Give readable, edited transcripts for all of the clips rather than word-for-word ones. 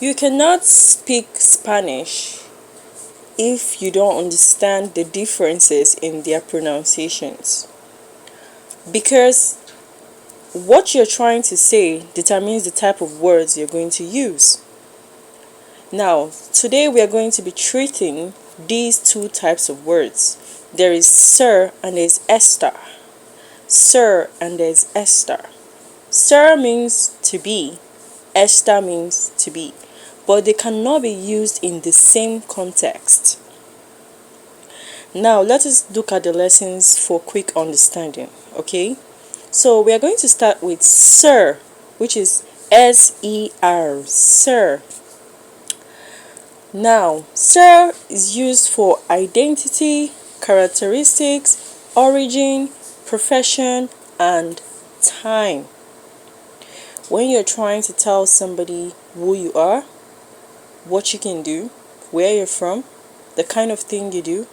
You cannot speak Spanish if you don't understand the differences in their pronunciations, because what you're trying to say determines the type of words you're going to use. Now, today we are going to be treating these two types of words. There is sir and there's ESTAR. Sir and there's ESTAR. Sir means to be, ESTAR means to be, but they cannot be used in the same context. Now, let us look at the lessons for quick understanding, okay? So, we are going to start with sir, which is S-E-R, sir. Now, sir is used for identity, characteristics, origin, profession, and time. When you're trying to tell somebody who you are, what you can do, where you're from, the kind of thing you do,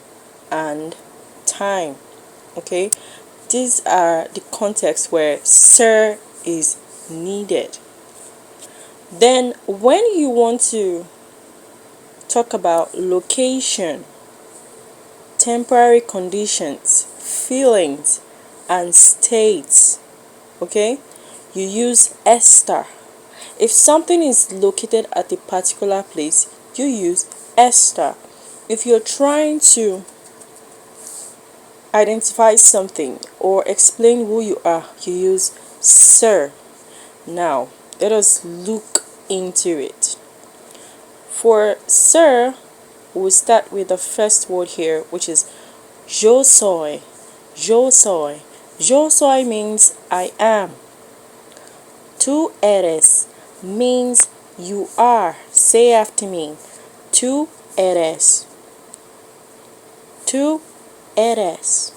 and time. Okay, these are the contexts where sir is needed. Then, when you want to talk about location, temporary conditions, feelings, and states, okay, you use ESTAR. If something is located at a particular place, you use ESTAR. If you're trying to identify something or explain who you are, you use sir. Now, let us look into it. For sir, we'll start with the first word here, which is yo soy. Yo soy. Yo soy means I am. Tú eres means you are. Say after me. Tú eres. Tú eres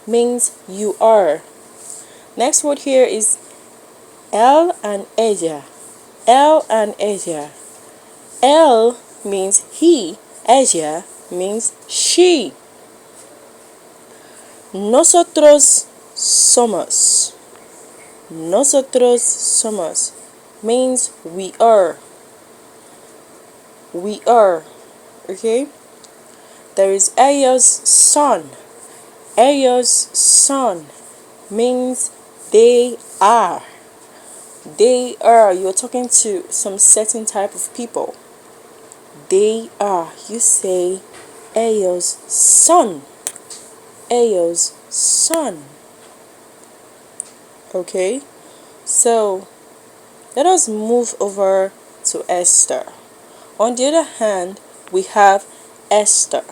means you are. Next word here is él and ella. Él and ella. Él means he. Ella means she. Nosotros somos. Nosotros somos means we are. We are. Okay? There is ellos son. Ellos son means they are. They are. You're talking to some certain type of people. They are. You say ellos son. Ellos son. Okay? So, let us move over to ESTAR. On the other hand, we have ESTAR.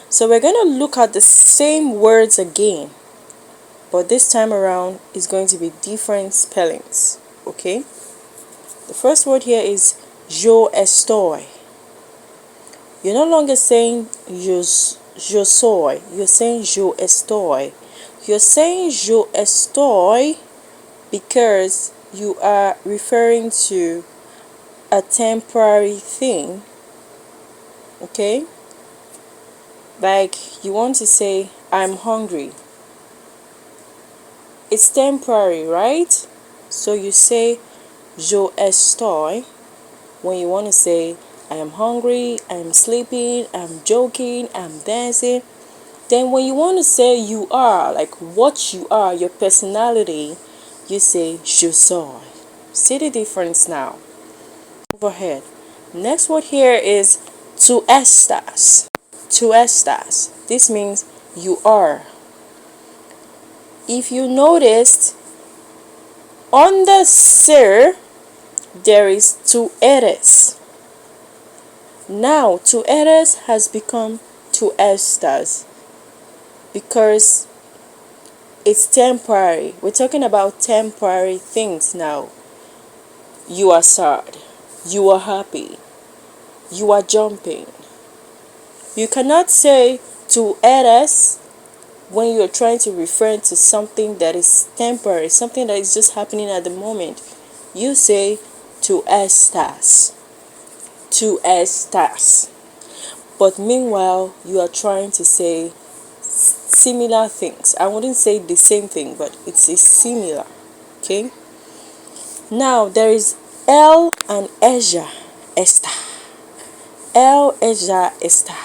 So we're going to look at the same words again, but this time around is going to be different spellings. Okay? The first word here is yo estoy. You're no longer saying yo soy. You're saying yo estoy. You're saying yo estoy because you are referring to a temporary thing. Okay? Like you want to say, I'm hungry. It's temporary, right? So you say, yo estoy when you want to say, I am hungry, I'm sleeping, I'm joking, I'm dancing. Then when you want to say you are, like what you are, your personality, you say, yo soy. See the difference now? Go ahead. Next word here is tú estás. Tú estás. This means you are. If you noticed, on the sir, there is tú eres. Now, tú eres has become tú estás because it's temporary. We're talking about temporary things now. You are sad. You are happy. You are jumping. You cannot say tú eres when you're trying to refer to something that is temporary, something that is just happening at the moment. You say tú estás. Tú estás. But meanwhile, you are trying to say similar things. I wouldn't say the same thing, but it's a similar. Okay? Now, there is Él and ella está. Él, ella está.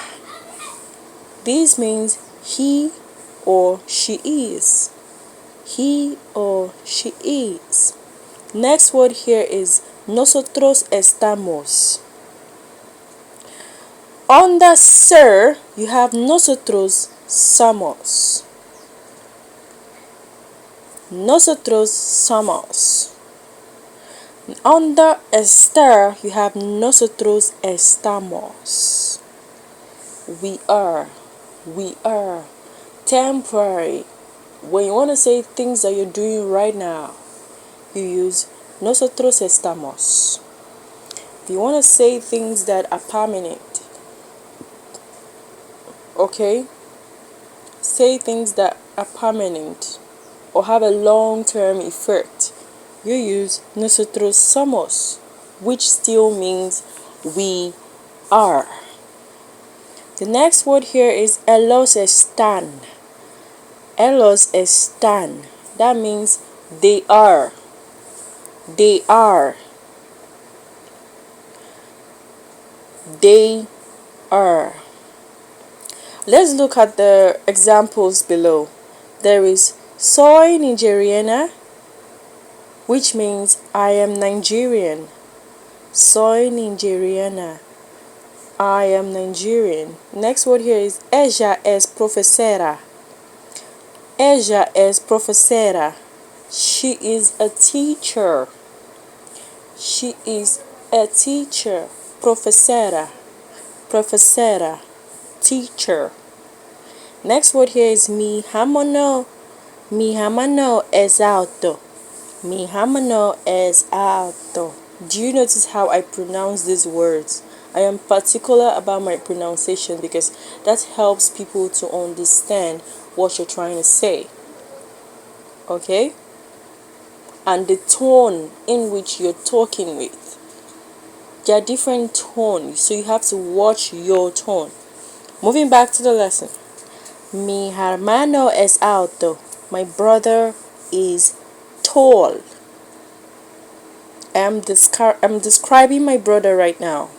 This means he or she is. He or she is. Next word here is nosotros estamos. Under ser, you have nosotros somos. Nosotros somos. Under estar, you have nosotros estamos. We are. We are. Temporary. When you want to say things that you're doing right now, you use nosotros estamos. If you want to say things that are permanent, okay? Say things that are permanent or have a long-term effect. You use nosotros somos, which still means we are. The next word here is ellos están. Ellos están. That means they are. They are. They are. Let's look at the examples below. There is soy nigeriana, which means I am Nigerian. Soy nigeriana. I am Nigerian. Next word here is ella es profesora. Ella es profesora. She is a teacher. She is a teacher. Profesora. Profesora. Teacher. Next word here is mi hermano. Mi hermano es alto. Mi hermano es alto. Do you notice how I pronounce these words? I am particular about my pronunciation because that helps people to understand what you're trying to say. Okay? And the tone in which you're talking with. There are different tones, so you have to watch your tone. Moving back to the lesson. Mi hermano es alto. My brother is tall. I'm describing my brother right now.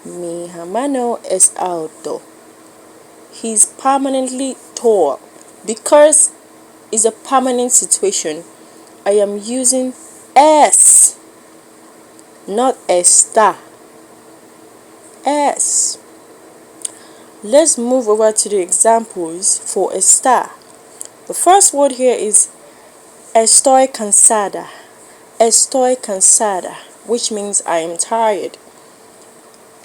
Mi hermano es alto. He's permanently tall. Because it's a permanent situation, I am using es, not está. Es. Let's move over to the examples for estar. The first word here is estoy cansada. Estoy cansada, which means I am tired.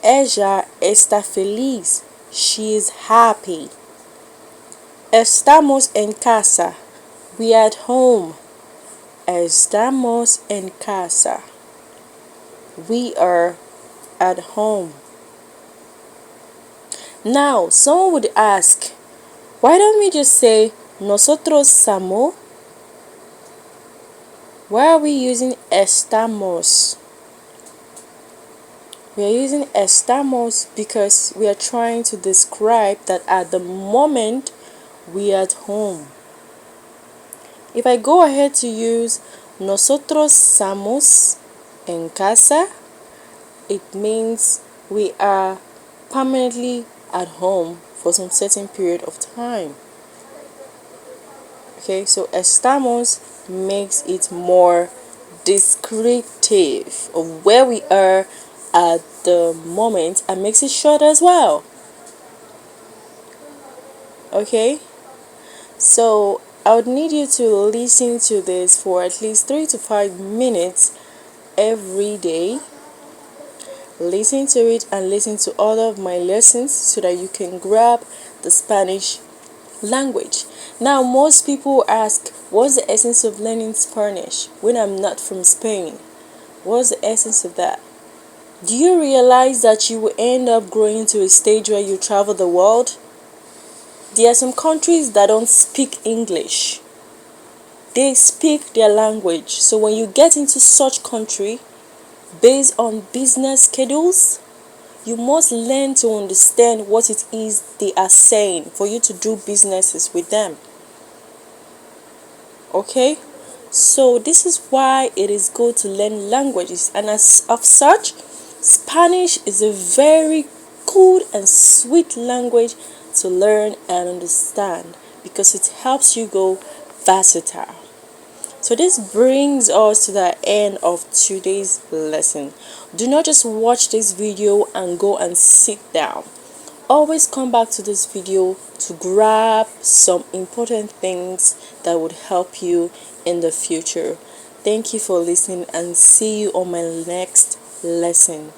Ella está feliz. She is happy. Estamos en casa. We are at home. Estamos en casa. We are at home. Now, someone would ask, why don't we just say nosotros somos? Why are we using estamos? We are using estamos because we are trying to describe that at the moment we are at home. If I go ahead to use nosotros somos en casa, it means we are permanently at home for some certain period of time. Okay, so estamos makes it more descriptive of where we are at the moment and makes it short as well. Okay, so I would need you to listen to this for at least 3 to 5 minutes every day. Listen to it and listen to all of my lessons so that you can grab the Spanish language. Now, most people ask, what's the essence of learning Spanish when I'm not from Spain? What's the essence of that? Do you realize that you will end up growing to a stage where you travel the world? There are some countries that don't speak English. They speak their language. So when you get into such country, based on business schedules, you must learn to understand what it is they are saying for you to do businesses with them. Okay? So this is why it is good to learn languages, and as of such, Spanish is a very good and sweet language to learn and understand because it helps you go versatile. So this brings us to the end of today's lesson. Do not just watch this video and go and sit down. Always come back to this video to grab some important things that would help you in the future. Thank you for listening and see you on my next lesson.